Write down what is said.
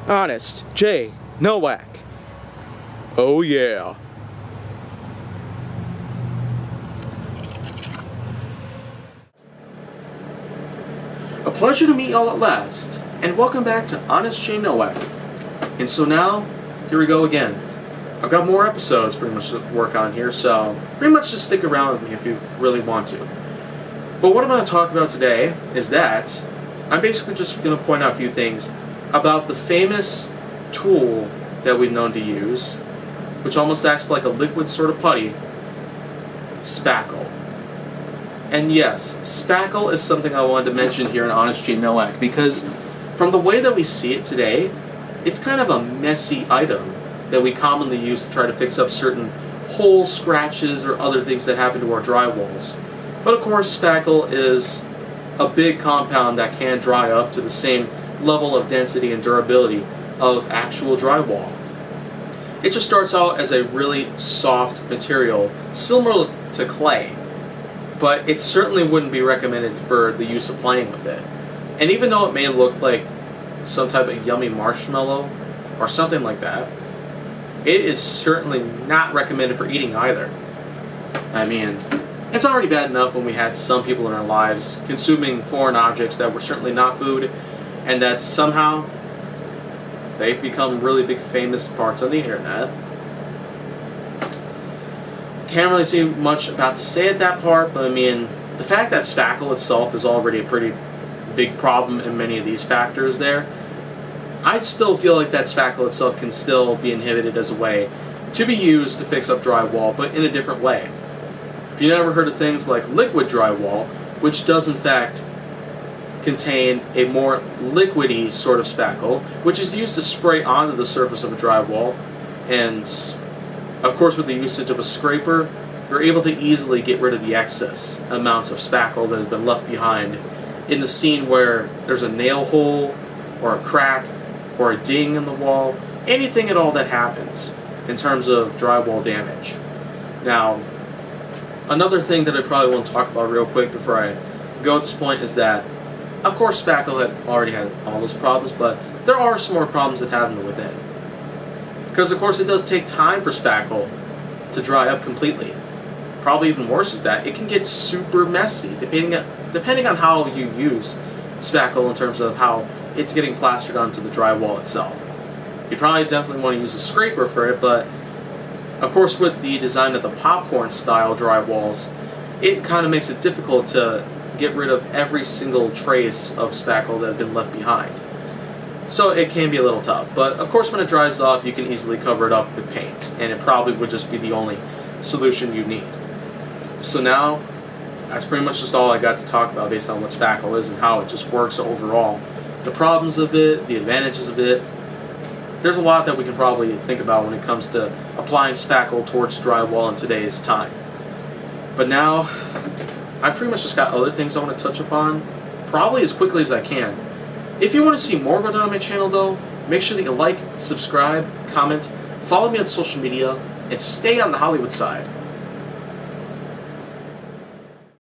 Honest J. Nowak. Oh yeah. A pleasure to meet y'all at last, and welcome back to Honest J. Nowak. And so now, here we go again. I've got more episodes pretty much to work on here, so pretty much just stick around with me if you really want to. But what I'm going to talk about today is that I'm basically just going to point out a few things about the famous tool that we've known to use, which almost acts like a liquid sort of putty, Spackle. And yes, Spackle is something I wanted to mention here in Honest J. Nowak, because from the way that we see it today, it's kind of a messy item that we commonly use to try to fix up certain holes, scratches, or other things that happen to our drywalls. But of course, Spackle is a big compound that can dry up to the same level of density and durability of actual drywall. It just starts out as a really soft material, similar to clay, but it certainly wouldn't be recommended for the use of playing with it. And even though it may look like some type of yummy marshmallow or something like that, it is certainly not recommended for eating either. I mean, it's already bad enough when we had some people in our lives consuming foreign objects that were certainly not food, and that somehow they've become really big famous parts on the internet. Can't really see much about to say at that part, but I mean, the fact that Spackle itself is already a pretty big problem in many of these factors there, I'd still feel like that Spackle itself can still be inhibited as a way to be used to fix up drywall, but in a different way. If you've never heard of things like liquid drywall, which does in fact contain a more liquidy sort of spackle, which is used to spray onto the surface of a drywall, and of course with the usage of a scraper, you're able to easily get rid of the excess amounts of spackle that has been left behind in the scene where there's a nail hole, or a crack, or a ding in the wall, anything at all that happens in terms of drywall damage. Now, another thing that I probably want to talk about real quick before I go at this point is that, of course, Spackle already had all those problems, but there are some more problems that happen within. Because, of course, it does take time for Spackle to dry up completely. Probably even worse is that it can get super messy, depending on how you use Spackle in terms of how it's getting plastered onto the drywall itself. You probably definitely want to use a scraper for it, but of course with the design of the popcorn style drywalls, it kind of makes it difficult to get rid of every single trace of spackle that had been left behind. So it can be a little tough, but of course when it dries off you can easily cover it up with paint, and it probably would just be the only solution you need. So now, that's pretty much just all I got to talk about based on what Spackle is and how it just works overall. The problems of it, the advantages of it. There's a lot that we can probably think about when it comes to applying Spackle towards drywall in today's time. But now, I pretty much just got other things I want to touch upon, probably as quickly as I can. If you want to see more go down on my channel though, make sure that you like, subscribe, comment, follow me on social media, and stay on the Hollywood side.